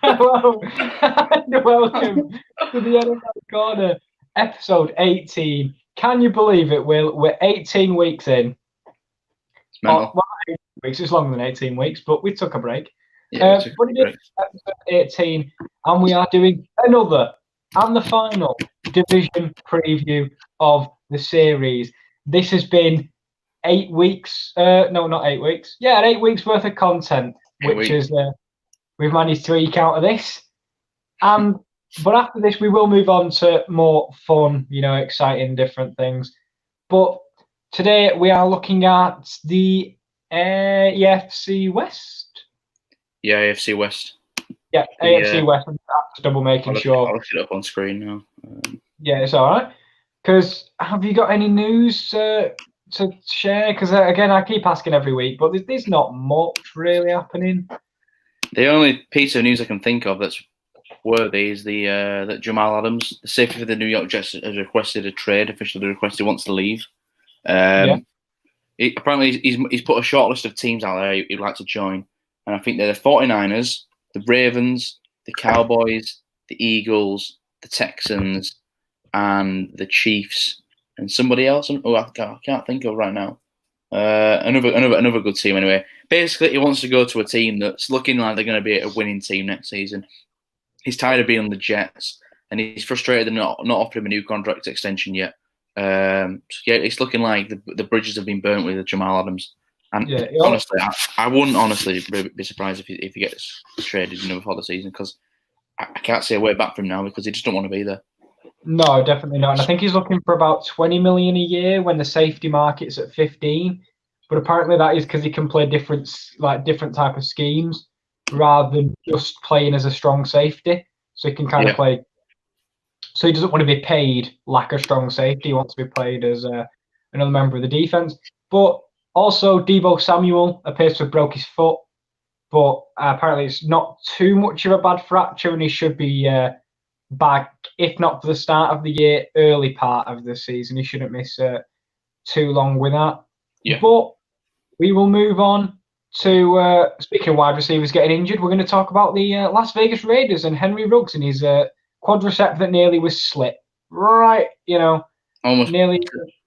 Hello, and welcome to the NFL Corner, episode 18. Can you believe it, Will? We're 18 weeks in. It's mental. Well, 18 weeks, it's longer than 18 weeks, but we took a break. Yeah, But it is episode 18, and we are doing another and the final division preview of the series. This has been 8 weeks. No, not 8 weeks. Yeah, 8 weeks worth of content, which is we've managed to eke out of this. But after this, we will move on to more fun, exciting, different things. But today we are looking at the AFC West. Yeah, AFC West. Yeah, AFC West. Double making sure. I'll look it up on screen now. Yeah, it's all right. Because have you got any news to share? Because again, I keep asking every week, but there's not much really happening. The only piece of news I can think of that's worthy is that Jamal Adams, the safety for the New York Jets, has requested a trade. Officially requested he wants to leave. Apparently, he's put a short list of teams out there he'd like to join, and I think they're the 49ers, the Ravens, the Cowboys, the Eagles, the Texans, and the Chiefs, and somebody else. Oh, I can't think of right now. Another good team anyway. Basically, he wants to go to a team that's looking like they're going to be a winning team next season. He's tired of being on the Jets, and he's frustrated they're not offering him a new contract extension yet. It's looking like the bridges have been burnt with Jamal Adams. And honestly, I wouldn't honestly be surprised if he gets traded before the season, because I can't see a way back from now because he just don't want to be there. No, definitely not. And I think he's looking for about 20 million a year when the safety market's at 15. But apparently that is because he can play different type of schemes rather than just playing as a strong safety. So he can kind of play. So he doesn't want to be paid like a strong safety. He wants to be played as another member of the defense. But also, Deebo Samuel appears to have broke his foot, but apparently it's not too much of a bad fracture, and he should be back, if not for the start of the year, early part of the season. He shouldn't miss too long with that. Yeah. But we will move on to, speaking of wide receivers getting injured, we're going to talk about the Las Vegas Raiders and Henry Ruggs and his quadricep that nearly was slit. Right,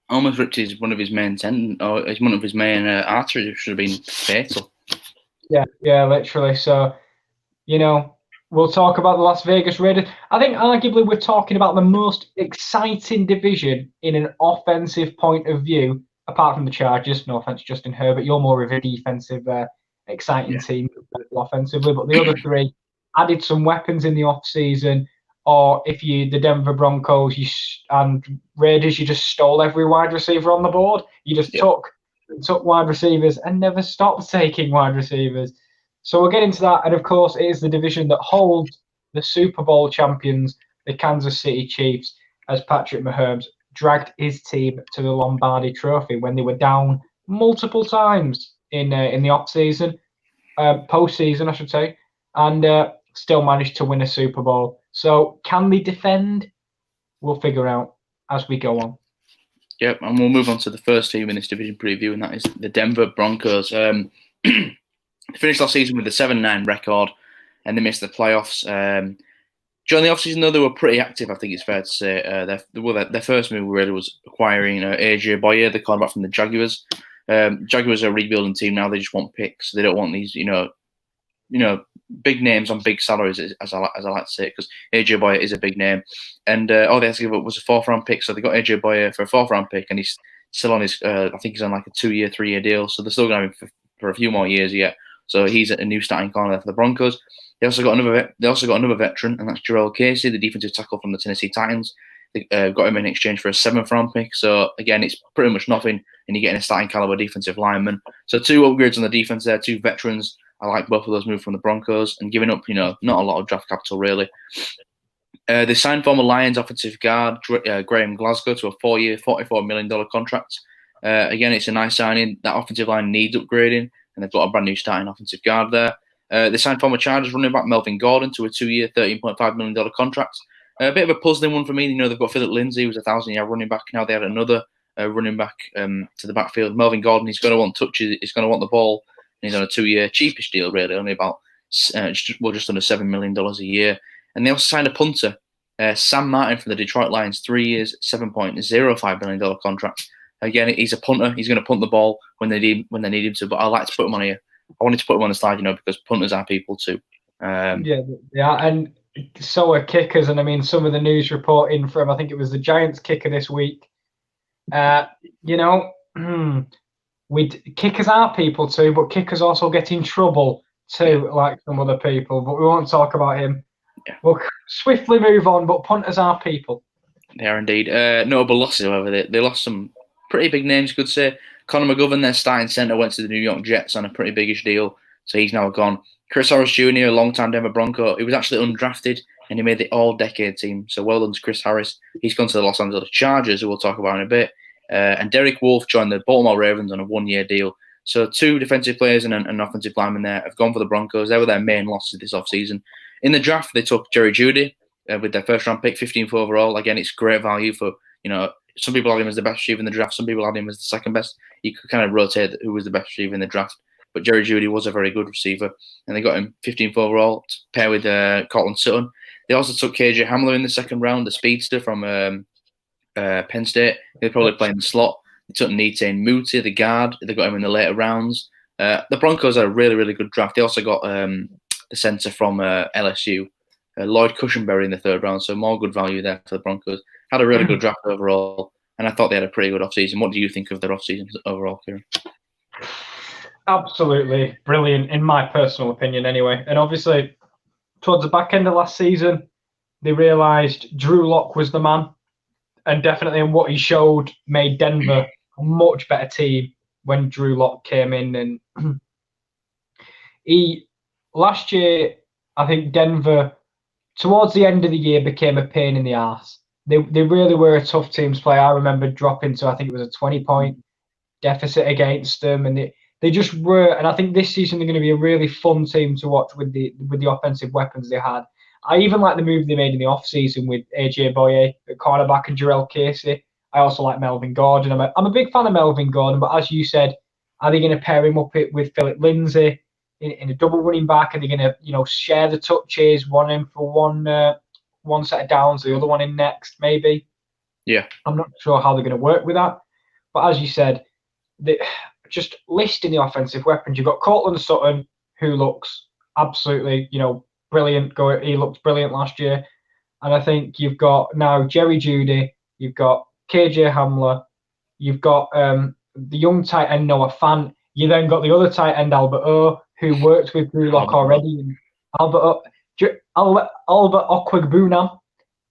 Almost ripped one of his main tendon, or one of his main arteries, which should have been fatal. Yeah, literally. So, we'll talk about the Las Vegas Raiders. I think arguably we're talking about the most exciting division in an offensive point of view, apart from the Chargers. No offense, Justin Herbert. You're more of a defensive, exciting team offensively. But the other three added some weapons in the offseason. Or if the Denver Broncos and Raiders, you just stole every wide receiver on the board. You just took wide receivers and never stopped taking wide receivers. So we'll get into that. And of course, it is the division that holds the Super Bowl champions, the Kansas City Chiefs, as Patrick Mahomes dragged his team to the Lombardi Trophy when they were down multiple times in the off-season, postseason, I should say, and still managed to win a Super Bowl. So can they defend? We'll figure out as we go on. Yep, and we'll move on to the first team in this division preview, and that is the Denver Broncos. They finished last season with a 7-9 record, and they missed the playoffs. During the offseason, though, they were pretty active, I think it's fair to say. Their first move really was acquiring AJ Boyer, the cornerback from the Jaguars. Jaguars are a rebuilding team now. They just want picks. They don't want these, big names on big salaries, as I like to say, because AJ Boyer is a big name. And all they had to give up was a 4th-round pick. So they got AJ Boyer for a 4th-round pick, and he's still on his, I think he's on like a 2-year, 3-year deal. So they're still going to have him for a few more years yet. So he's a new starting corner for the Broncos. They also got another veteran, and that's Jarrell Casey, the defensive tackle from the Tennessee Titans. They got him in exchange for a 7th-round pick. So again, it's pretty much nothing, and you're getting a starting caliber defensive lineman. So 2 upgrades on the defense there, 2 veterans. I like both of those moves from the Broncos, and giving up, not a lot of draft capital really. They signed former Lions offensive guard Graham Glasgow to a 4-year, $44 million contract. Again, it's a nice signing. That offensive line needs upgrading, and they've got a brand new starting offensive guard there. They signed former Chargers running back Melvin Gordon to a 2-year, $13.5 million contract. A bit of a puzzling one for me. They've got Philip Lindsay, who's a 1,000-yard running back. Now they had another running back to the backfield. Melvin Gordon, he's going to want touches. He's going to want the ball. He's on a 2-year cheapish deal, really, only about just under $7 million a year. And they also signed a punter, Sam Martin from the Detroit Lions, 3 years, $7.05 million contract. Again, he's a punter. He's going to punt the ball when they need him to. But I like to put him on here. I wanted to put him on the slide, because punters are people too. Yeah, and so are kickers. And I mean, some of the news reporting from, I think it was the Giants kicker this week. Kickers are people too, but kickers also get in trouble too, like some other people. But we won't talk about him. Yeah. We'll swiftly move on. But punters are people. They are indeed. Notable losses, however, they lost some pretty big names, you could say. Connor McGovern, their starting centre, went to the New York Jets on a pretty biggish deal, so he's now gone. Chris Harris Jr., a long-time Denver Bronco, he was actually undrafted, and he made the all-decade team, so well done to Chris Harris. He's gone to the Los Angeles Chargers, who we'll talk about in a bit. And Derek Wolfe joined the Baltimore Ravens on a one-year deal. So 2 defensive players and an offensive lineman there have gone for the Broncos. They were their main losses this offseason. In the draft, they took Jerry Jeudy with their first-round pick, 15th overall. Again, it's great value for, some people had him as the best receiver in the draft. Some people had him as the second best. You could kind of rotate who was the best receiver in the draft. But Jerry Jeudy was a very good receiver. And they got him 15th overall to pair with Cortland Sutton. They also took KJ Hamler in the second round, the speedster from Penn State. They're probably playing the slot. They took Netane Muti, the guard. They got him in the later rounds. The Broncos are a really, really good draft. They also got the centre from LSU, Lloyd Cushenberry in the third round. So more good value there for the Broncos. Had a really good draft overall. And I thought they had a pretty good offseason. What do you think of their offseason overall, Kieran? Absolutely brilliant, in my personal opinion anyway. And obviously, towards the back end of last season, they realised Drew Lock was the man. And definitely in what he showed made Denver a much better team when Drew Lock came in. And last year, I think Denver, towards the end of the year, became a pain in the arse. They really were a tough team to play. I remember dropping to, I think it was a 20-point deficit against them. And they just were. And I think this season they're going to be a really fun team to watch with the offensive weapons they had. I even like the move they made in the offseason with AJ Boye at cornerback and Jarrell Casey. I also like Melvin Gordon. I'm a big fan of Melvin Gordon, but as you said, are they going to pair him up with Philip Lindsay in a double running back? Are they going to share the touches, one in for one set of downs, the other one in next, maybe? Yeah. I'm not sure how they're going to work with that. But as you said, just listing the offensive weapons, you've got Cortland Sutton, who looks absolutely, brilliant. He looked brilliant last year. And I think you've got now Jerry Jeudy, you've got KJ Hamler, you've got the young tight end Noah Fant. You then got the other tight end Albert O, who worked with Drew Lock already. Albert Okwegbunam,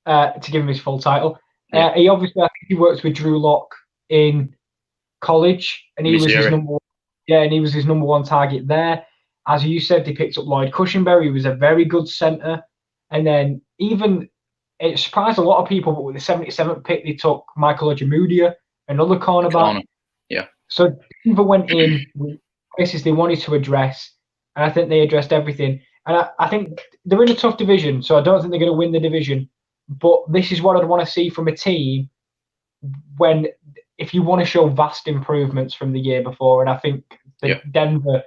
to give him his full title. Yeah. I think he worked with Drew Lock in college, and he was his number one target there. As you said, they picked up Lloyd Cushenberry, who was a very good centre. And then it surprised a lot of people, but with the 77th pick, they took Michael Ojemudia, another cornerback. Yeah. So Denver went in with places they wanted to address, and I think they addressed everything. And I think they're in a tough division, so I don't think they're going to win the division. But this is what I'd want to see from a team if you want to show vast improvements from the year before. And I think Denver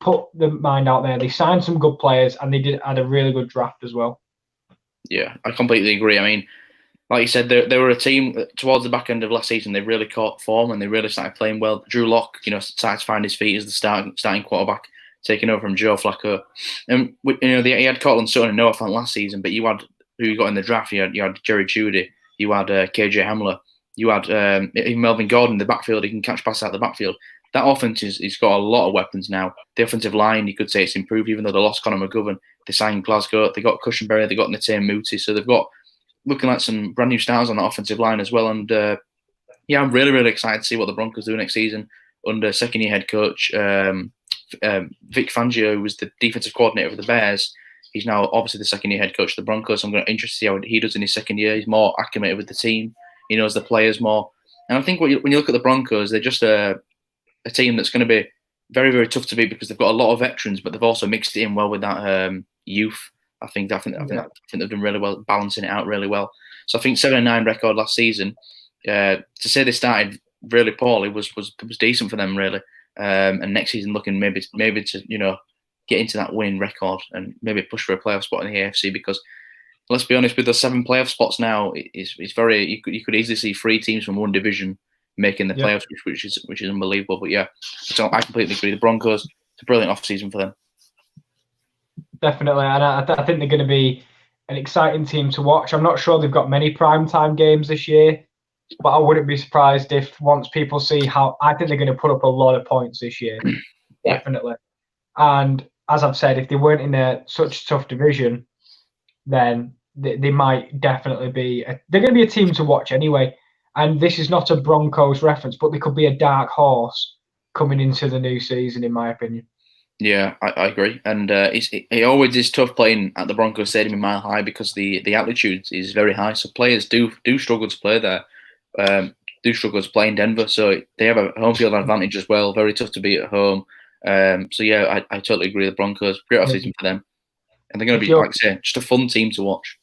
put the mind out there. They signed some good players, and they had a really good draft as well. Yeah, I completely agree. I mean, like you said, they were a team towards the back end of last season. They really caught form and they really started playing well. Drew Lock, started to find his feet as the starting quarterback, taking over from Joe Flacco. And he had Cortland Sutton and Noah Fant last season, but you had who you got in the draft. You had Jerry Jeudy, you had KJ Hamler, you had even Melvin Gordon in the backfield. He can catch passes out the backfield. That offense he's got a lot of weapons now. The offensive line, you could say it's improved, even though they lost Connor McGovern. They signed Glasgow. They got Cushenberry. They got Netane Muti. So they've got looking like some brand new stars on that offensive line as well. And I'm really, really excited to see what the Broncos do next season under second-year head coach Vic Fangio, who was the defensive coordinator of the Bears. He's now obviously the second-year head coach of the Broncos. So I'm interested to see how he does in his second year. He's more acclimated with the team. He knows the players more. And I think when you look at the Broncos, they're just a team that's going to be very, very tough to beat because they've got a lot of veterans, but they've also mixed it in well with that youth. I think they've done really well, balancing it out really well. So I think 7-9 record last season. To say they started really poorly was decent for them, really. And next season looking maybe to get into that winning record and maybe push for a playoff spot in the AFC. Because let's be honest, with the 7 playoff spots now, it's very you could easily see 3 teams from one division making the playoffs, which is unbelievable. But yeah, so I completely agree. The Broncos, it's a brilliant off season for them. Definitely, and I think they're going to be an exciting team to watch. I'm not sure they've got many primetime games this year, but I wouldn't be surprised if once people see how, I think they're going to put up a lot of points this year. Definitely. And as I've said, if they weren't in such a tough division, then they might definitely be, they're going to be a team to watch anyway. And this is not a Broncos reference, but they could be a dark horse coming into the new season, in my opinion. Yeah, I agree, and it always is tough playing at the Broncos Stadium in Mile High because the altitude is very high. So players do struggle to play there, do struggle to play in Denver. So they have a home field advantage as well. Very tough to beat at home. So yeah, I totally agree. The Broncos, great offseason for them, and they're going to be, like I say, just a fun team to watch.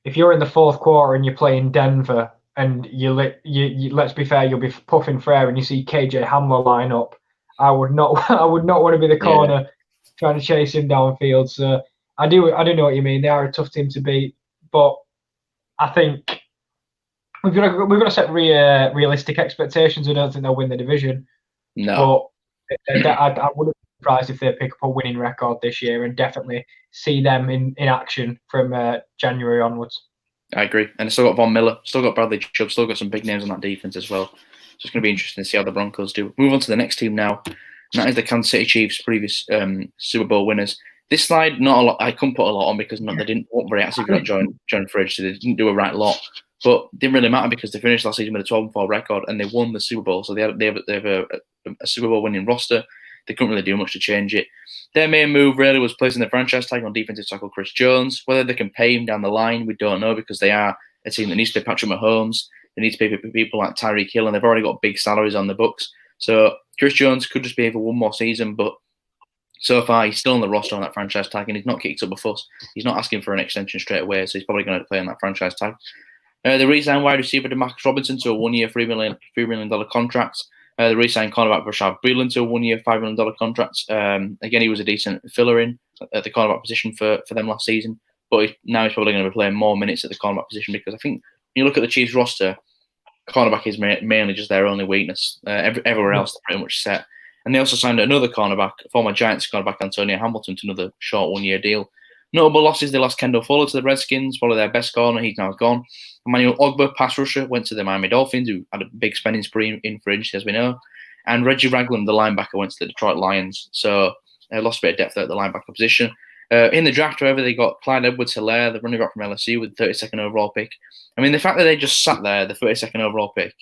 If you're in the fourth quarter and you're playing Denver, and you let's be fair, you'll be puffing for air, and you see KJ Hamler line up, I would not want to be the corner trying to chase him downfield. So I do know what you mean. They are a tough team to beat, but I think we've got to set realistic expectations. I don't think they'll win the division. No, but I wouldn't be surprised if they pick up a winning record this year, and definitely see them in action from January onwards. I agree, and still got Von Miller, still got Bradley Chubb, still got some big names on that defense as well. So it's going to be interesting to see how the Broncos do. Move on to the next team now, and that is the Kansas City Chiefs, previous Super Bowl winners. This slide, not a lot. I couldn't put a lot on because they weren't very active on John Fridge, so they didn't do a right lot. But it didn't really matter because they finished last season with a 12-4 record and they won the Super Bowl. So they have a Super Bowl winning roster. They couldn't really do much to change it. Their main move really was placing the franchise tag on defensive tackle Chris Jones. Whether they can pay him down the line, we don't know, because they are a team that needs to pay Patrick Mahomes. They need to pay people like Tyreek Hill, and they've already got big salaries on the books. So Chris Jones could just be here for one more season, but so far he's still on the roster on that franchise tag, and he's not kicked up a fuss. He's not asking for an extension straight away, so he's probably going to play on that franchise tag. The re-signed wide receiver Demarcus Robinson to a one-year $3 million contract. The re-signed cornerback Rashad Breeland to a one-year $5 million contract. Again, he was a decent filler in at the cornerback position for them last season, but now he's probably going to be playing more minutes at the cornerback position, because I think when you look at the Chiefs roster, cornerback is mainly just their only weakness. Everywhere else they're pretty much set. And they also signed another cornerback, former Giants cornerback Antonio Hamilton, to another short one-year deal. Notable losses: they lost Kendall Fuller to the Redskins, probably their best corner. He's now gone. Emmanuel Ogbah, pass rusher, went to the Miami Dolphins, who had a big spending spree in fringe, as we know. And Reggie Ragland, the linebacker, went to the Detroit Lions. So they lost a bit of depth at the linebacker position. In the draft, however, they got Clyde Edwards-Helaire, the running back from LSU, with the 32nd overall pick. I mean, the fact that they just sat there, the 32nd overall pick,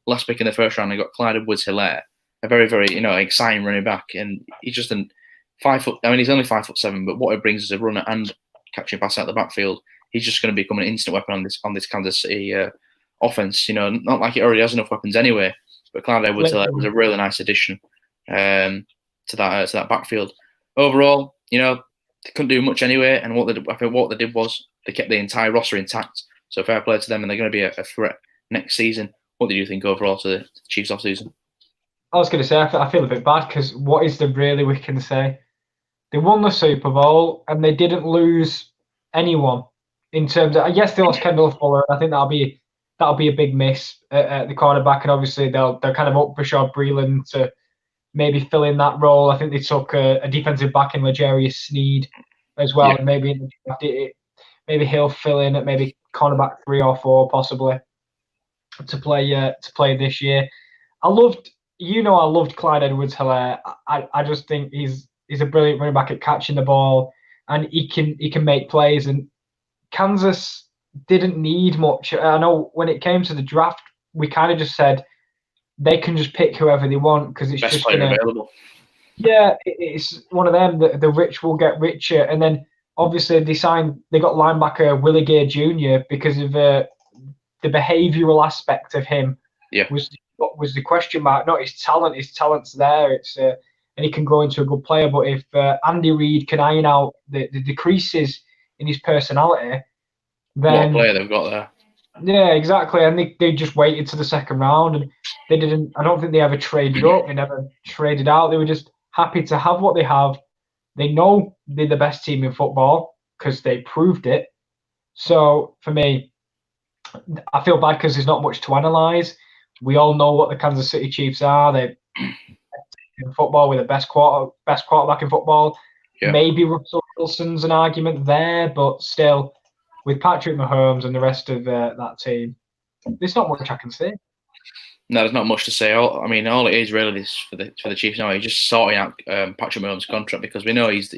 last pick in the first round, they got Clyde Edwards-Helaire, a very, very, exciting running back. And he's just he's only 5'7", but what it brings as a runner and catching a pass out the backfield, he's just going to become an instant weapon on this Kansas City offense. Not like it already has enough weapons anyway, but Clyde Edwards-Helaire was a really nice addition to that backfield. Overall, they couldn't do much anyway, and I think what they did was they kept the entire roster intact. So fair play to them, and they're going to be a threat next season. What do you think overall to the Chiefs offseason? I was going to say, I feel a bit bad, because what is there really we can say? They won the Super Bowl and they didn't lose anyone in terms of, yes, they lost Kendall Fuller. I think that'll be a big miss at the cornerback, and obviously they're kind of up Rashad Breeland to maybe fill in that role. I think they took a defensive back in L'Jarius Sneed as well, and maybe he'll fill in at maybe cornerback 3 or 4 possibly to play this year. I loved Clyde Edwards-Helaire. I just think he's a brilliant running back at catching the ball, and he can make plays. And Kansas didn't need much. I know when it came to the draft, we kind of just said they can just pick whoever they want, because it's best just player available. Yeah, it's one of them that the rich will get richer. And then obviously they got linebacker Willie Gay Jr. because of the behavioural aspect of him. Yeah, was the question mark, not his talent. His talent's there. It's and he can grow into a good player. But if Andy Reid can iron out the decreases in his personality, then what a player they've got there. Yeah, exactly. And they just waited to the second round, and they didn't. I don't think they ever traded up. They never traded out. They were just happy to have what they have They know they're the best team in football because they proved it. So for me, I feel bad because there's not much to analyse. We all know what the Kansas City Chiefs are. They're in football with the best quarterback in football. Yeah. Maybe Russell Wilson's an argument there, but still, with Patrick Mahomes and the rest of that team, there's not much I can say. No, there's not much to say. All it is really is for the Chiefs now. He's just sorting out Patrick Mahomes' contract because we know he's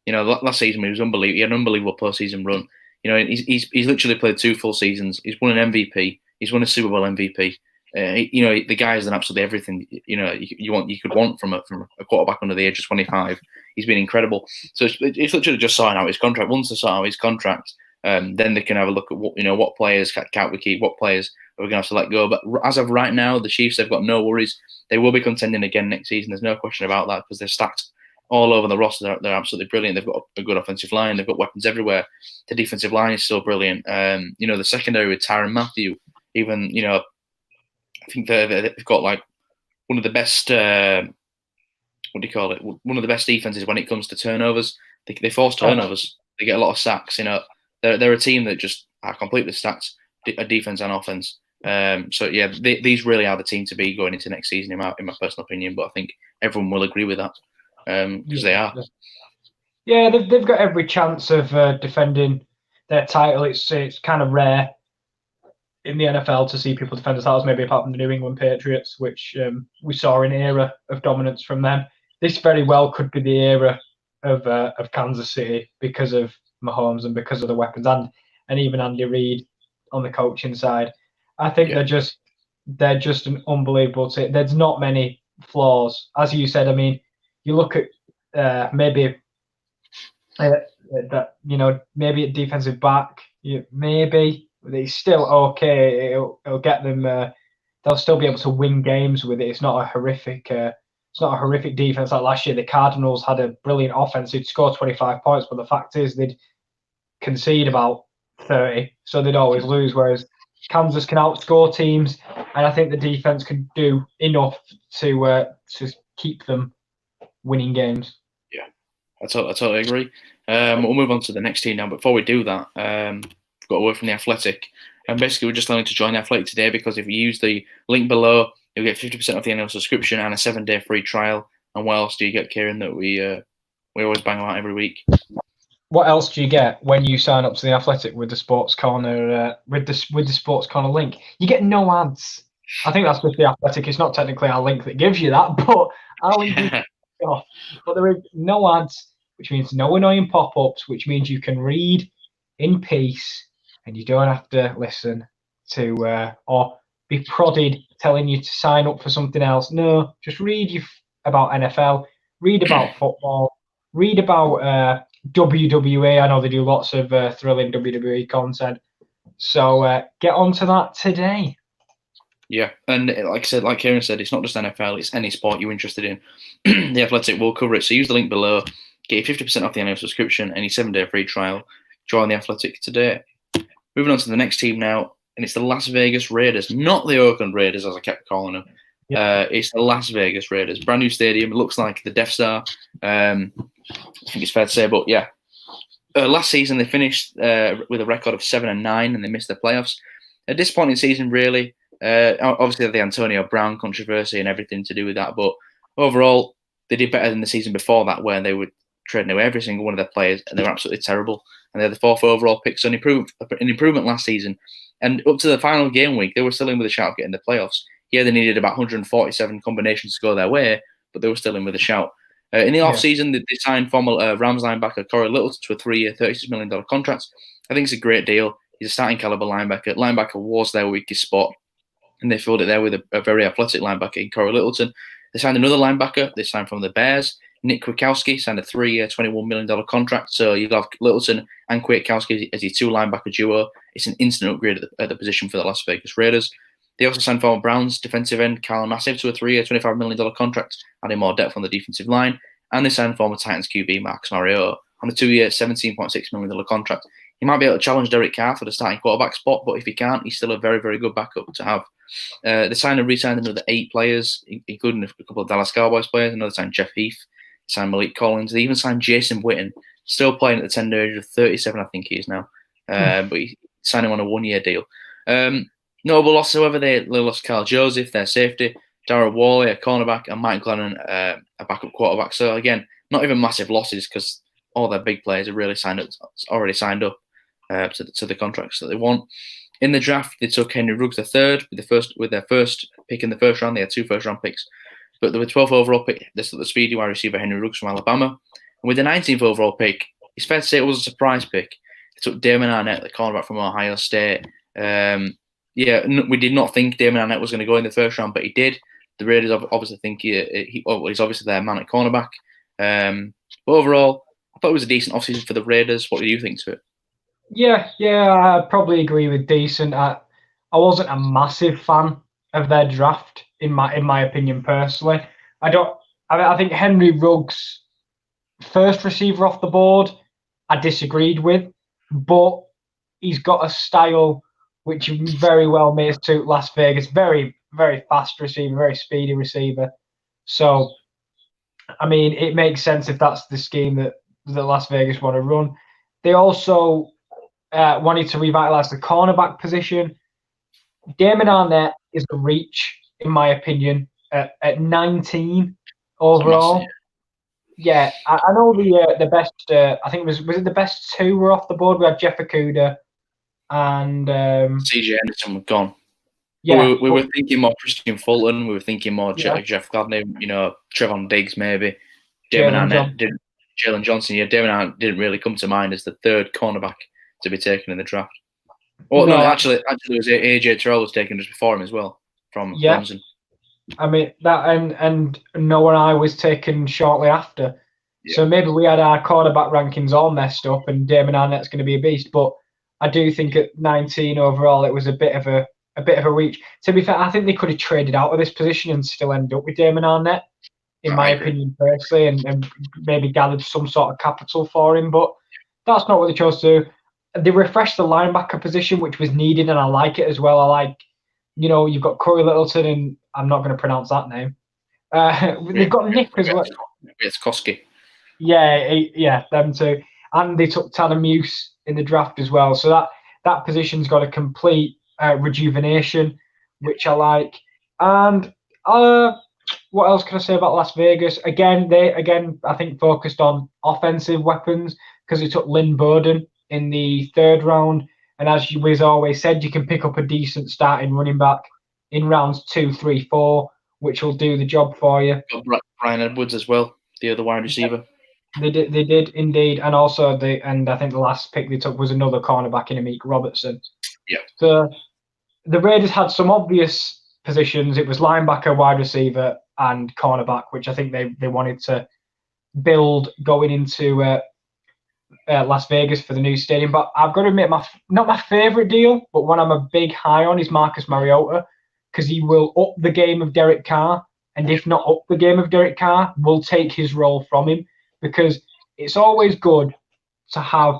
last season he was unbelievable. He had an unbelievable postseason run. He's literally played 2 full seasons. He's won an MVP. He's won a Super Bowl MVP. The guy has done absolutely everything you could want from a quarterback under the age of 25. He's been incredible. So it's literally just sorting out his contract. Once they sort out his contract, then they can have a look at what players can't we keep, what players are we going to have to let go. But as of right now, the Chiefs have got no worries. They will be contending again next season. There's no question about that because they're stacked all over the roster. They're absolutely brilliant. They've got a good offensive line. They've got weapons everywhere. The defensive line is so brilliant. The secondary with Tyrann Mathieu, even I think they've got like one of the best. One of the best defenses when it comes to turnovers. They force turnovers. They get a lot of sacks. They're a team that just are completely stacked, a defense and offense. These really are the team to be going into next season, in my personal opinion. But I think everyone will agree with that because they are. Yeah, they've got every chance of defending their title. It's kind of rare in the NFL to see people defend the titles, maybe apart from the New England Patriots, which we saw an era of dominance from them. This very well could be the era of Kansas City because of Mahomes and because of the weapons and even Andy Reid on the coaching side. I think they're just an unbelievable team. There's not many flaws, as you said. I mean, you look at maybe a defensive back, maybe it's still okay. It'll get them. They'll still be able to win games with it. It's not a horrific. It's not a horrific defense like last year. The Cardinals had a brilliant offense. They'd score 25 points, but the fact is they'd concede about 30, so they'd always lose. Whereas Kansas can outscore teams, and I think the defense can do enough to keep them winning games. Yeah, I totally agree. We'll move on to the next team now. Before we do that, we've got a word from The Athletic. And basically, we're just learning to join The Athletic today because if you use the link below, you'll get 50% off the annual subscription and a 7-day free trial. And what else do you get, Kieran, that we always bang out every week? What else do you get when you sign up to The Athletic with the Sports Corner with the Sports Corner link? You get no ads. I think that's with The Athletic. It's not technically our link that gives you that, but our link is off. But there is no ads, which means no annoying pop-ups, which means you can read in peace and you don't have to listen to or be prodded telling you to sign up for something else. No, just read about NFL, read about football, read about WWE. I know they do lots of thrilling WWE content. So get onto that today. Yeah, and like I said, like Kieran said, it's not just NFL, it's any sport you're interested in. The Athletic will cover it. So use the link below, get you 50% off the annual subscription, any 7-day free trial. Join The Athletic today. Moving on to the next team now, and it's the Las Vegas Raiders, not the Oakland Raiders as I kept calling them. Yep. It's the Las Vegas Raiders. Brand new stadium. It looks like the Death Star. I think it's fair to say, but yeah. Last season they finished with a record of 7-9, and they missed the playoffs. A disappointing season, really. Obviously, the Antonio Brown controversy and everything to do with that, but overall, they did better than the season before that, where they were trading away every single one of their players, and they were absolutely terrible. And they're the 4th overall pick, so an improvement last season. And up to the final game week, they were still in with a shout of getting the playoffs. Yeah, they needed about 147 combinations to go their way, but they were still in with a shout. In the offseason, they signed former Rams linebacker Corey Littleton to a 3-year, $36 million contract. I think it's a great deal. He's a starting caliber linebacker. Linebacker was their weakest spot, and they filled it there with a very athletic linebacker in Corey Littleton. They signed another linebacker. They signed from the Bears. Nick Kwiatkowski signed a 3-year, $21 million contract. So you'll have Littleton and Kwiatkowski as your 2 linebacker duo. It's an instant upgrade at the position for the Las Vegas Raiders. They also signed former Browns defensive end Carl Nassib to a 3-year, $25 million contract, adding more depth on the defensive line. And they signed former Titans QB Marcus Mariota on a 2-year, $17.6 million contract. He might be able to challenge Derek Carr for the starting quarterback spot, but if he can't, he's still a very, very good backup to have. They signed and re-signed another 8 players, including a couple of Dallas Cowboys players. Another signed Jeff Heath. signed Malik Collins. They even signed Jason Witten, still playing at the tender age of 37, I think he is now. But he signed him on a 1-year deal. Notable loss, however, they lost Carl Joseph, their safety, Darrell Worley, a cornerback, and Mike Glennon, a backup quarterback. So again, not even massive losses because all their big players are really already signed up to the contracts that they want. In the draft, they took Henry Ruggs III with their first pick in the first round. They had 2 first-round picks, but they were 12th overall pick. They took the speedy wide receiver Henry Ruggs from Alabama, and with the 19th overall pick, it's fair to say it was a surprise pick. They took Damon Arnett, the cornerback from Ohio State. We did not think Damon Arnett was going to go in the first round, but he did. The Raiders obviously think he's obviously their man at cornerback. But overall, I thought it was a decent offseason for the Raiders. What do you think to it? Yeah, I probably agree with decent. I wasn't a massive fan of their draft, in my opinion, personally. I think Henry Ruggs, first receiver off the board, I disagreed with, but he's got a style which very well may suit Las Vegas. Very, very fast receiver, very speedy receiver. So, I mean, it makes sense if that's the scheme that Las Vegas want to run. They also wanted to revitalize the cornerback position. Damon Arnett is a reach, in my opinion, at 19 overall. Yeah, I know the best. I think was it the best 2 were off the board. We had Jeff Okudah and CJ Anderson were gone. Yeah, we were thinking more Christian Fulton. We were thinking more Jeff Gladney. Trevon Diggs maybe. Damon Arnett didn't. Jalen Johnson. Yeah, Damon Arnett didn't really come to mind as the 3rd cornerback to be taken in the draft. Well, no, actually, it was AJ Terrell was taken just before him as well from Clemson. I mean that, and Noah and I was taken shortly after. Yeah. So maybe we had our quarterback rankings all messed up, and Damon Arnett's going to be a beast. But I do think at 19 overall, it was a bit of a reach. To be fair, I think they could have traded out of this position and still end up with Damon Arnett, in my opinion, personally, and maybe gathered some sort of capital for him. But that's not what they chose to do. They refreshed the linebacker position, which was needed, and I like it as well. I like, you've got Corey Littleton, and I'm not going to pronounce that name. They've got Nick as well. It's Koski. Yeah, them two. And they took Tanner Muse in the draft as well. So that position's got a complete rejuvenation, which I like. And what else can I say about Las Vegas? Again, I think focused on offensive weapons because they took Lynn Bowden in the 3rd round. And as we've always said, you can pick up a decent starting running back in rounds 2, 3, 4, which will do the job for you. Brian Edwards as well, the other wide receiver. They did indeed, and also I think the last pick they took was another cornerback in Amik Robertson. Yeah. So the Raiders had some obvious positions. It was linebacker, wide receiver, and cornerback, which I think they wanted to build going into Las Vegas for the new stadium. But I've got to admit, not my favorite deal, but one I'm a big high on is Marcus Mariota, because he will up the game of Derek Carr, and if not up the game of Derek Carr, will take his role from him, because it's always good to have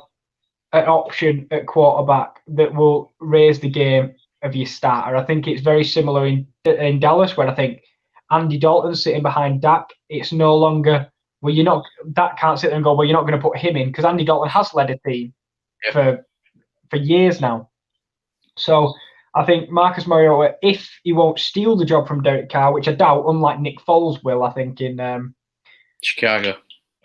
an option at quarterback that will raise the game of your starter. I think it's very similar in Dallas, where I think Andy Dalton sitting behind Dak, it's no longer, Dak can't sit there and go, well, you're not going to put him in, because Andy Dalton has led a team for years now. So I think Marcus Mariota, if he won't steal the job from Derek Carr, which I doubt, unlike Nick Foles will, I think, in Chicago.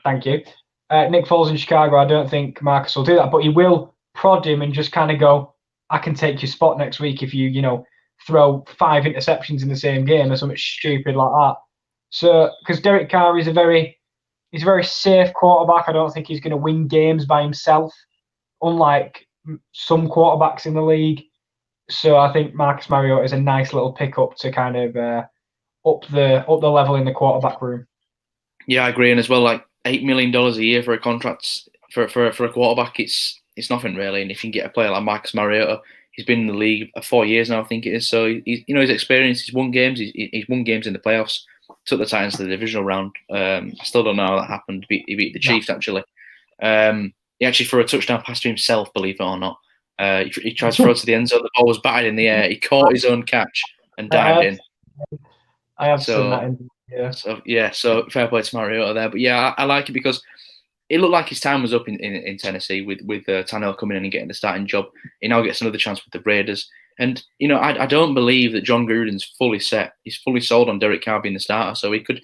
Thank you. Nick Foles in Chicago, I don't think Marcus will do that, but he will prod him and just kind of go, I can take your spot next week if you throw 5 interceptions in the same game or something stupid like that. So, because Derek Carr is a very safe quarterback. I don't think he's going to win games by himself, unlike some quarterbacks in the league. So I think Marcus Mariota is a nice little pickup to kind of up the level in the quarterback room. Yeah, I agree. And as well, like $8 million a year for a contract for a quarterback, it's nothing really. And if you can get a player like Marcus Mariota, he's been in the league 4 years now, I think it is. So he's experienced. He's won games. He's won games in the playoffs. Took the Titans to the divisional round. I still don't know how that happened. He beat the Chiefs actually. He actually threw a touchdown pass to himself, believe it or not. He tried to throw it to the end zone. The ball was batted in the air. He caught his own catch and dived in. I have seen that. Yeah. So fair play to Mariota there. But yeah, I like it because it looked like his time was up in Tennessee with Tannehill coming in and getting the starting job. He now gets another chance with the Raiders. And, I don't believe that John Gruden's fully set. He's fully sold on Derek Carr being the starter. So we could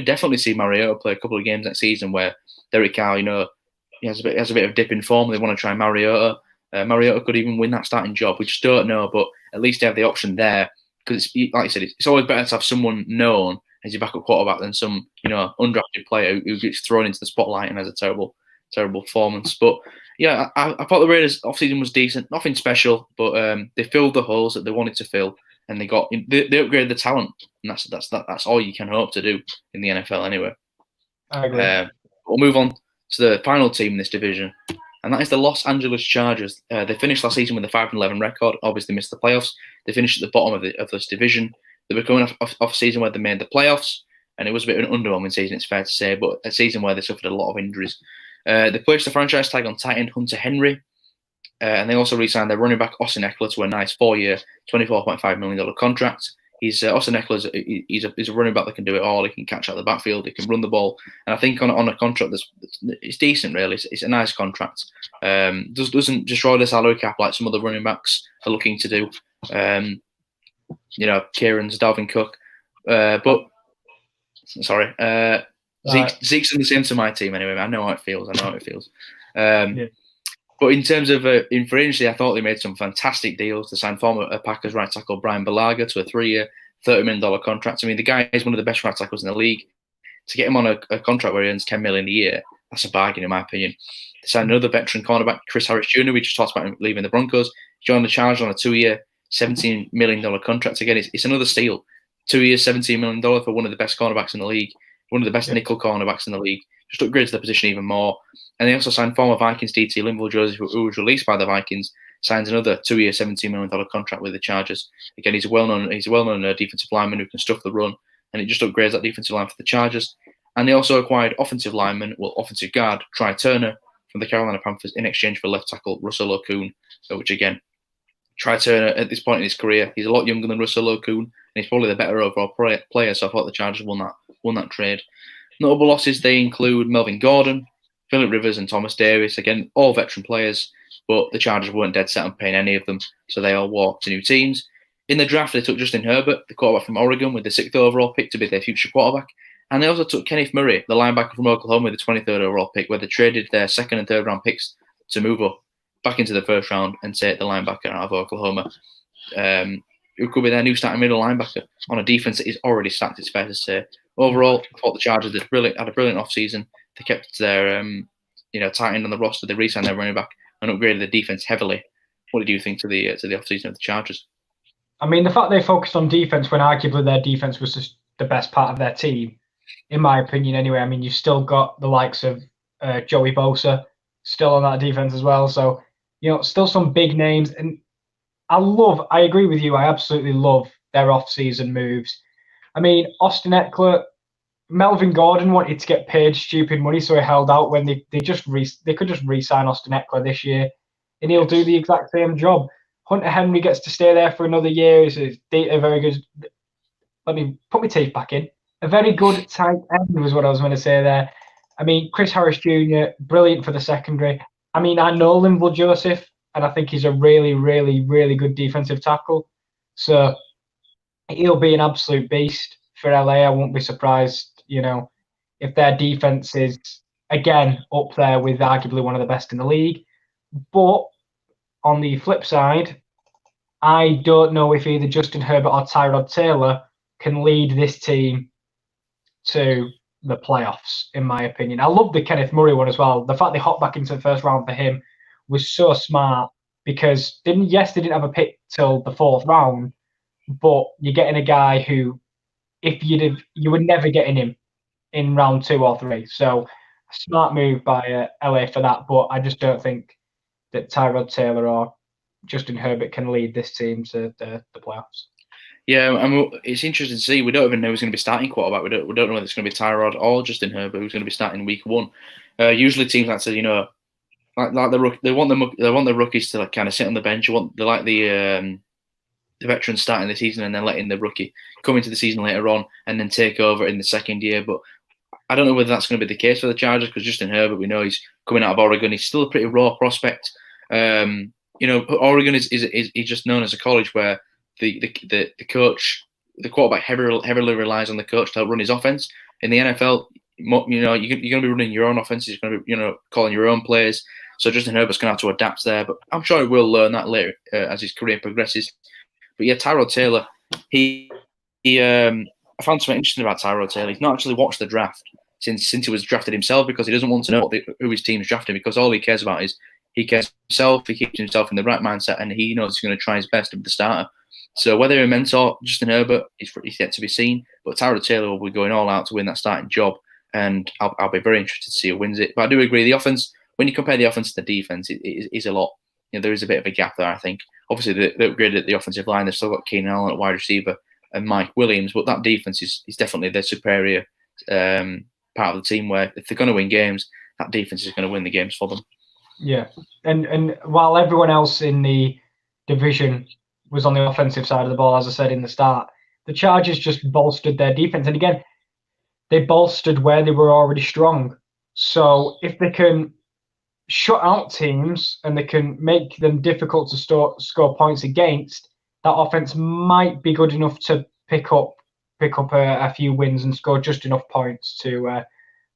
definitely see Mariota play a couple of games next season where Derek Carr, he has a bit of dip in form. They want to try Mariota. Mariota could even win that starting job. We just don't know, but at least they have the option there. Because, like I said, it's always better to have someone known as your backup quarterback than some, undrafted player who gets thrown into the spotlight and has a terrible performance. But yeah, I thought the Raiders' offseason was decent, nothing special, but they filled the holes that they wanted to fill, and they upgraded the talent, and that's all you can hope to do in the NFL anyway. I agree. We'll move on to the final team in this division, and that is the Los Angeles Chargers. They finished last season with a 5-11 record. Obviously, missed the playoffs. They finished at the bottom of this division. They were coming off a season where they made the playoffs, and it was a bit of an underwhelming season, it's fair to say, but a season where they suffered a lot of injuries. They placed the franchise tag on tight end Hunter Henry, and they also re-signed their running back Austin Eckler to a nice 4-year, $24.5 million contract. Austin Eckler he's a running back that can do it all. He can catch out the backfield, he can run the ball, and I think on a contract it's decent, really. It's a nice contract. Doesn't destroy the salary cap like some other running backs are looking to do. Kieran's Dalvin Cook, but sorry, Zeke's in the same to my team anyway. I know how it feels. But in terms of in free agency, I thought they made some fantastic deals to sign former Packers right tackle Brian Bulaga to a 3-year, $30 million contract. I mean, the guy is one of the best right tackles in the league. To get him on a contract where he earns $10 million a year, that's a bargain in my opinion. They signed another veteran cornerback, Chris Harris Jr. We just talked about him leaving the Broncos. He joined the Chargers on a 2-year, $17 million contract. Again, it's another steal. 2 years, $17 million for one of the best cornerbacks in the league, one of the best nickel cornerbacks in the league. Just upgrades the position even more. And they also signed former Vikings DT Linval Joseph, who was released by the Vikings, signs another 2-year, $17 million contract with the Chargers. Again, he's a well-known defensive lineman who can stuff the run, and it just upgrades that defensive line for the Chargers. And they also acquired offensive guard Try Turner from the Carolina Panthers in exchange for left tackle Russell Okung, which again, Try Turner at this point in his career, he's a lot younger than Russell Okung, and he's probably the better overall player. So I thought the Chargers won that trade. Notable losses, they include Melvin Gordon, Phillip Rivers, and Thomas Davis. Again, all veteran players, but the Chargers weren't dead set on paying any of them, so they all walked to new teams. In the draft, they took Justin Herbert, the quarterback from Oregon, with the 6th overall pick to be their future quarterback. And they also took Kenneth Murray, the linebacker from Oklahoma, with the 23rd overall pick, where they traded their 2nd and 3rd round picks to move up back into the 1st round and take the linebacker out of Oklahoma. Who could be their new starting middle linebacker on a defense that is already stacked, it's fair to say. Overall, I thought the Chargers had a brilliant offseason. They kept their tight end on the roster. They re-signed their running back and upgraded the defense heavily. What did you think to the offseason of the Chargers? I mean, the fact they focused on defense when arguably their defense was just the best part of their team, in my opinion anyway. I mean, you've still got the likes of Joey Bosa still on that defense as well. So, still some big names. And I agree with you. I absolutely love their off-season moves. I mean, Austin Eckler, Melvin Gordon wanted to get paid stupid money, so he held out when they could just re-sign Austin Eckler this year, and he'll do the exact same job. Hunter Henry gets to stay there for another year. He's a very good. Let me put my teeth back in. A very good tight end was what I was going to say there. I mean, Chris Harris Jr., brilliant for the secondary. I mean, I know Linval Joseph, and I think he's a really, really, really good defensive tackle. So he'll be an absolute beast for LA. I won't be surprised, if their defense is, again, up there with arguably one of the best in the league. But on the flip side, I don't know if either Justin Herbert or Tyrod Taylor can lead this team to the playoffs, in my opinion. I love the Kenneth Murray one as well. The fact they hopped back into the 1st round for him was so smart because they didn't have a pick till the 4th round, but you're getting a guy who, if you were never getting him in round 2 or 3. So smart move by LA for that, but I just don't think that Tyrod Taylor or Justin Herbert can lead this team to the playoffs. Yeah, I mean, it's interesting to see. We don't even know who's going to be starting quarterback. We don't know whether it's going to be Tyrod or Justin Herbert who's going to be starting week 1. Usually teams like to, like they want the rookies to kind of sit on the bench. They like the the veterans starting the season and then letting the rookie come into the season later on and then take over in the second year. But I don't know whether that's going to be the case for the Chargers because Justin Herbert, we know he's coming out of Oregon. He's still a pretty raw prospect. Oregon is just known as a college where the coach, the quarterback heavily relies on the coach to help run his offense. In the NFL, you're going to be running your own offenses. You're going to be calling your own plays. So Justin Herbert's going to have to adapt there. But I'm sure he will learn that later as his career progresses. But yeah, Tyrod Taylor, I found something interesting about Tyrod Taylor. He's not actually watched the draft since he was drafted himself because he doesn't want to know who his team's drafting because all he cares about is he cares himself, he keeps himself in the right mindset, and he knows he's going to try his best to be the starter. So whether he mentor Justin Herbert is yet to be seen, but Tyrod Taylor will be going all out to win that starting job, and I'll be very interested to see who wins it. But I do agree, the offense, when you compare the offense to the defense, it is a lot. There is a bit of a gap there, I think. Obviously, they upgraded the offensive line. They've still got Keenan Allen at wide receiver and Mike Williams, but that defense is definitely their superior part of the team where if they're going to win games, that defense is going to win the games for them. Yeah, and while everyone else in the division was on the offensive side of the ball, as I said in the start, the Chargers just bolstered their defense. And again, they bolstered where they were already strong. So if they can shut out teams and they can make them difficult to score points against, that offense might be good enough to pick up a few wins and score just enough points to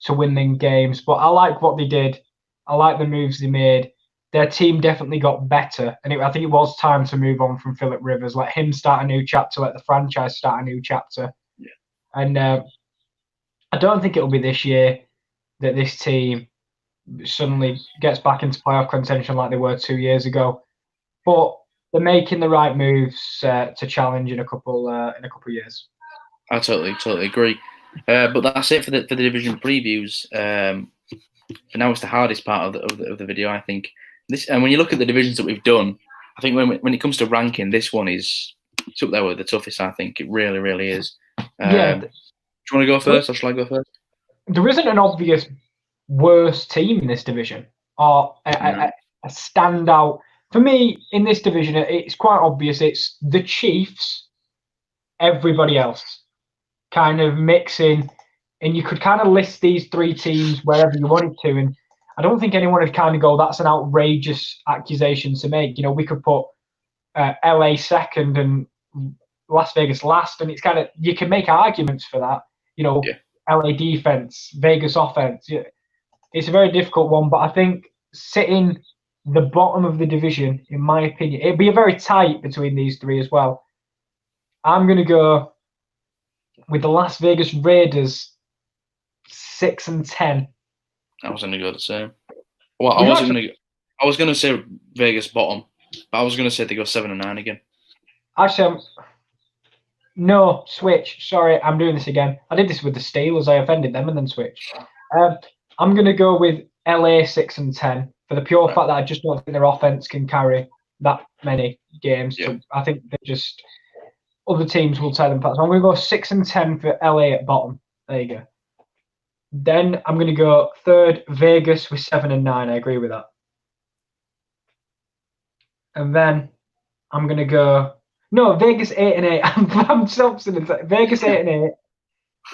win them games. But I like what they did. I like the moves they made. Their team definitely got better, and I think it was time to move on from Phillip Rivers. Let him start a new chapter. Let the franchise start a new chapter. Yeah. And I don't think it'll be this year that this team suddenly gets back into playoff contention like they were 2 years ago. But they're making the right moves to challenge in a couple of years. I totally agree. But that's it for the division previews. And now it's the hardest part of the video, I think. And when you look at the divisions that we've done, I think when it comes to ranking, this one is it's up there with the toughest. I think it really, really is. Do you want to go first, or shall I go first? There isn't an obvious worst team in this division, or a standout. For me, in this division, it's quite obvious. It's the Chiefs, everybody else, kind of mixing. And you could kind of list these three teams wherever you wanted to. And I don't think anyone would kind of go, that's an outrageous accusation to make. We could put LA second and Las Vegas last. And it's kind of, you can make arguments for that. LA defense, Vegas offense. It's a very difficult one. But I think sitting the bottom of the division, in my opinion, it'd be a very tight between these three as well. I'm going to go with the Las Vegas Raiders 6-10. I was going to go the same. Well, I was going to say Vegas bottom, but I was going to say they go 7-9 again. Actually, no, switch. Sorry, I'm doing this again. I did this with the Steelers. I offended them and then switched. I'm going to go with LA 6-10 for the pure fact that I just don't think their offense can carry that many games. Yeah. So I think they just other teams will tear them apart. So I'm going to go 6-10 for LA at bottom. There you go. Then I'm going to go third, Vegas with 7-9. I agree with that. And then I'm going to go Vegas 8-8. I'm so obstinate. Vegas 8-8.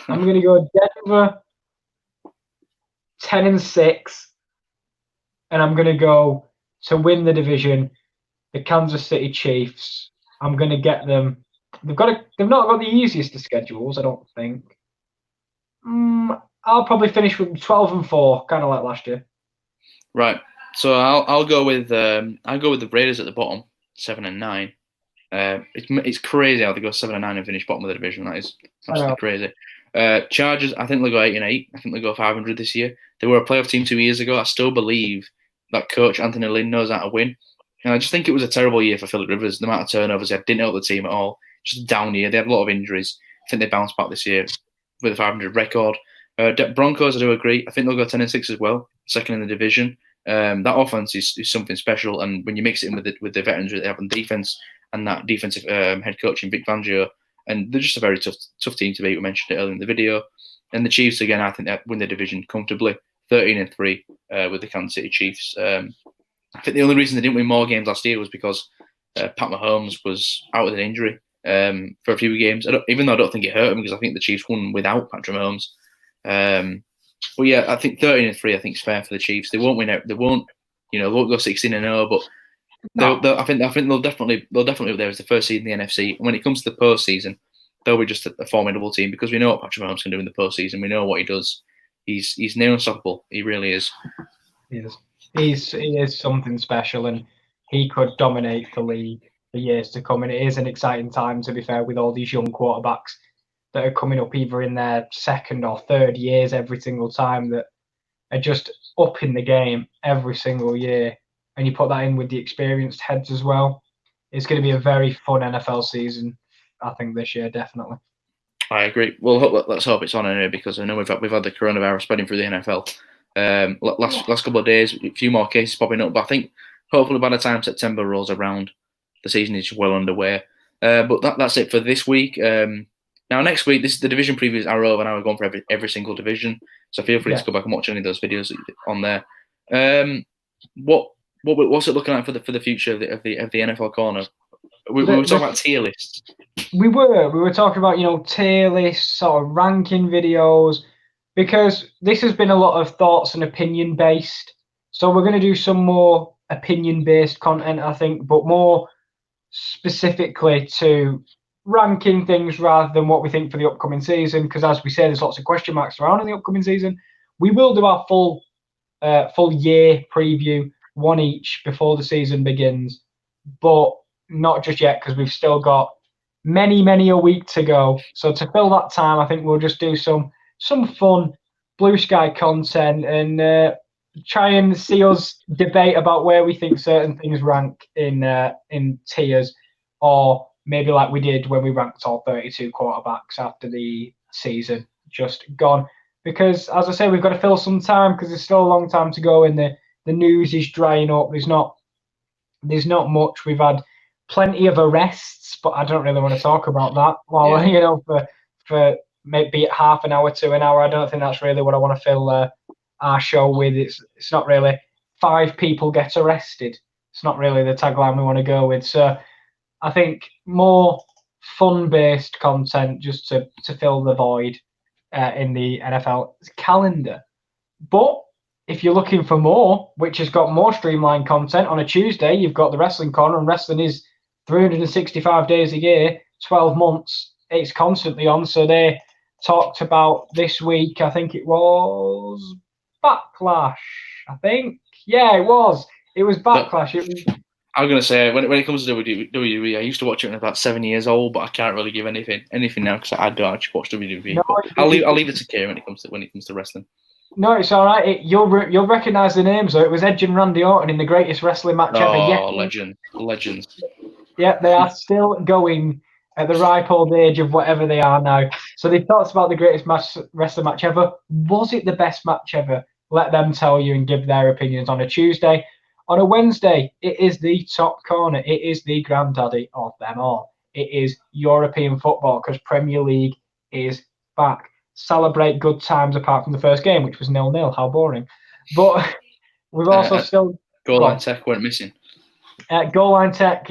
I'm going to go Denver 10-6, and I'm going to go to win the division, the Kansas City Chiefs. I'm going to get them. They've not got the easiest of schedules, I don't think. I'll probably finish with 12-4, kind of like last year. Right. So I'll go with the Raiders at the bottom, 7-9. It's crazy how they go 7-9 and finish bottom of the division. That is absolutely crazy. Chargers, I think they'll go 8-8. I think they'll go 500 this year. They were a playoff team 2 years ago. I still believe that coach Anthony Lynn knows how to win. And I just think it was a terrible year for Phillip Rivers. The amount of turnovers, they didn't help the team at all. Just a down year. They had a lot of injuries. I think they bounced back this year with a 500 record. Broncos, I do agree. I think they'll go 10-6 as well, second in the division. That offense is something special, and when you mix it in with the veterans that they have on defense and that defensive head coach in Vic Fangio, and they're just a very tough team to beat. We mentioned it earlier in the video. And the Chiefs, again, I think they win the division comfortably, 13-3 with the Kansas City Chiefs. I think the only reason they didn't win more games last year was because Pat Mahomes was out with an injury for a few games. Even though I don't think it hurt him, because I think the Chiefs won without Patrick Mahomes. But yeah, I think 13-3. I think is fair for the Chiefs. They won't win out. They won't go 16-0. But I think they'll definitely be there as the first seed in the NFC. And when it comes to the postseason, they'll be just a formidable team, because we know what Patrick Mahomes can do in the postseason. We know what he does. He's near unstoppable. He really is. He is something special, and he could dominate the league for years to come. And it is an exciting time, to be fair, with all these young quarterbacks that are coming up either in their second or third years every single time, that are just up in the game every single year. And you put that in with the experienced heads as well. It's going to be a very fun NFL season, I think, this year, definitely. I agree. Well, let's hope it's on anyway, because I know we've had the coronavirus spreading through the NFL. Last couple of days, a few more cases popping up, but I think hopefully by the time September rolls around, the season is well underway. But that's it for this week. Now next week, the division previews are over. Now we're going for every single division, so feel free to go back and watch any of those videos on there. What's it looking like for the future of the NFL corner? We were talking about tier lists. We were talking about tier lists, sort of ranking videos, because this has been a lot of thoughts and opinion based. So we're going to do some more opinion based content, I think, but more specifically to ranking things rather than what we think for the upcoming season. Because as we say, there's lots of question marks around in the upcoming season. We will do our full year preview, one each, before the season begins, but not just yet, because we've still got many a week to go. So to fill that time, I think we'll just do some fun blue sky content and try and see us debate about where we think certain things rank in tiers, or maybe like we did when we ranked all 32 quarterbacks after the season just gone. Because as I say, we've got to fill some time, because there's still a long time to go, and the news is drying up. There's not much. We've had plenty of arrests, but I don't really want to talk about that. Well, for maybe half an hour to an hour, I don't think that's really what I want to fill our show with. It's not really 5 people get arrested. It's not really the tagline we want to go with. So I think more fun-based content just to fill the void in the NFL calendar. But if you're looking for more, which has got more streamlined content, on a Tuesday, you've got the Wrestling Corner, and wrestling is 365 days a year, 12 months. It's constantly on. So they talked about this week, I think it was Backlash. I think. Yeah, it was. It was Backlash. I'm going to say, when it comes to WWE, I used to watch it when I was about 7 years old, but I can't really give anything now, because I don't actually watch WWE. No, I'll leave it to Kieran when it comes to wrestling. No, it's all right. You'll recognise the names, though. It was Edge and Randy Orton in the greatest wrestling match ever. Oh, legends. Yeah, they are still going at the ripe old age of whatever they are now. So they talked about the greatest wrestling match ever. Was it the best match ever? Let them tell you and give their opinions on a Tuesday. On a Wednesday, it is the top corner. It is the granddaddy of them all. It is European football, because Premier League is back. Celebrate good times apart from the first game, which was 0-0. How boring. But we've also still... Goal line tech weren't missing. Goal line tech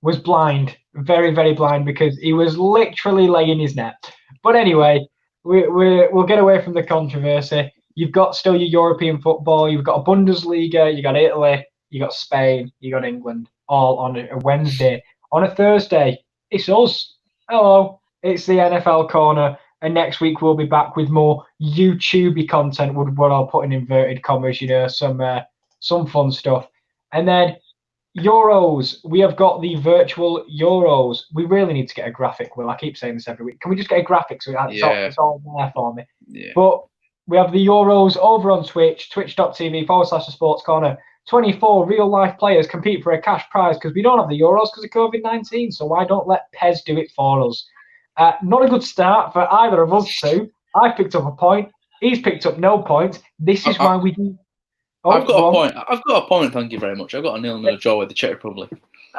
was blind. Very, very blind, because he was literally laying his net. But anyway, we'll get away from the controversy. You've got still your European football. You've got a Bundesliga. You got Italy. You got Spain. You got England. All on a Wednesday. On a Thursday, it's us. Hello. It's the NFL Corner. And next week we'll be back with more YouTubey content. What I'll put in inverted commas. Some fun stuff. And then Euros. We have got the virtual Euros. We really need to get a graphic. Well, I keep saying this every week. Can we just get a graphic so it's all there for me? Yeah. But we have the Euros over on Twitch, twitch.tv/the Sports Corner. 24 real-life players compete for a cash prize, because we don't have the Euros because of COVID-19, so why don't let Pez do it for us? Not a good start for either of us two. I picked up a point. He's picked up no points. This is why we do... I've got a point. I've got a point, thank you very much. I've got a 0-0 draw with the Czech Republic.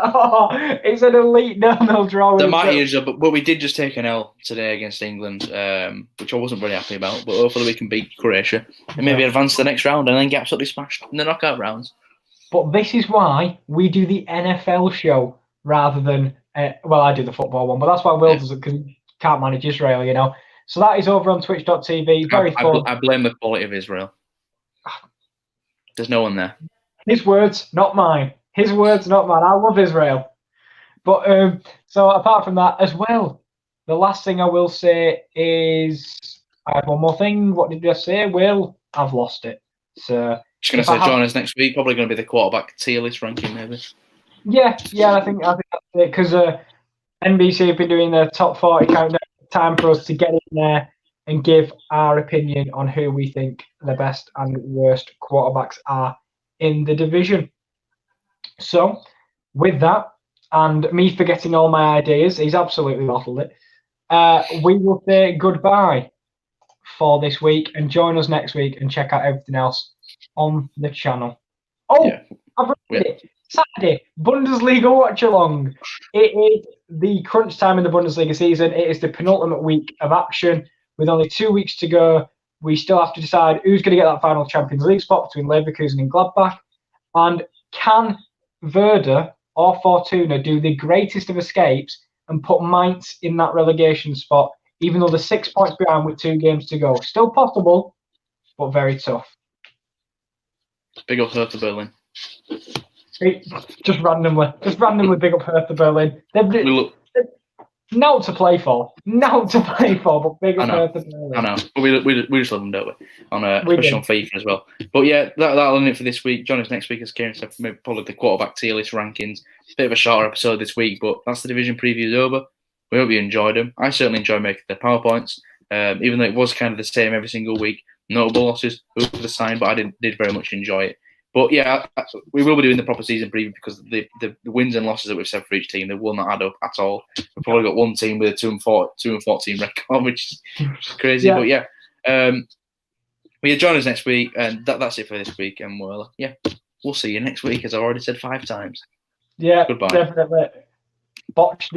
Oh, it's an elite 0-0 draw. The mighty is, but we did just take an L today against England, which I wasn't very happy about. But hopefully we can beat Croatia and maybe advance to the next round and then get absolutely smashed in the knockout rounds. But this is why we do the NFL show. rather than, well, I do the football one, but that's why Will does it, because he can't manage Israel, you know. So that is over on twitch.tv. Very fun. I blame the quality of Israel. There's no one there. His words, not mine. His words, not mine. I love Israel. But so apart from that as well, the last thing I will say is I have one more thing. What did I say? Will, I've lost it. So just going to say, join us next week. Probably going to be the quarterback tier list ranking, maybe. Yeah, I think that's it, because NBC have been doing the top 40 countdown. Time for us to get in there and give our opinion on who we think the best and worst quarterbacks are in the division. So, with that, and me forgetting all my ideas, he's absolutely bottled it. We will say goodbye for this week and join us next week and check out everything else on the channel. Oh, yeah. I've read it. Saturday, Bundesliga watch along. It is the crunch time in the Bundesliga season. It is the penultimate week of action. With only 2 weeks to go, we still have to decide who's going to get that final Champions League spot between Leverkusen and Gladbach. And can Werder or Fortuna do the greatest of escapes and put Mainz in that relegation spot, even though they're 6 points behind with 2 games to go? Still possible, but very tough. Big up Hertha Berlin. Just randomly big up Hertha Berlin. Not to play for, but big up Hertha Berlin. I know, but we just love them, don't we? Especially on FIFA as well. But yeah, that'll end it for this week. Join us next week, as Kieran said, for maybe probably the quarterback tier list rankings. Bit of a shorter episode this week, but that's the division previews over. We hope you enjoyed them. I certainly enjoyed making the PowerPoints, even though it was kind of the same every single week. Notable losses, who for the sign, but I did very much enjoy it. But yeah, we will be doing the proper season preview because the wins and losses that we've said for each team, they will not add up at all. We've probably got one team with a 2-14 record, which is crazy. Yeah. But yeah, join us next week, and that's it for this week. And we'll see you next week, as I've already said 5 times. Yeah, goodbye. Definitely. Botch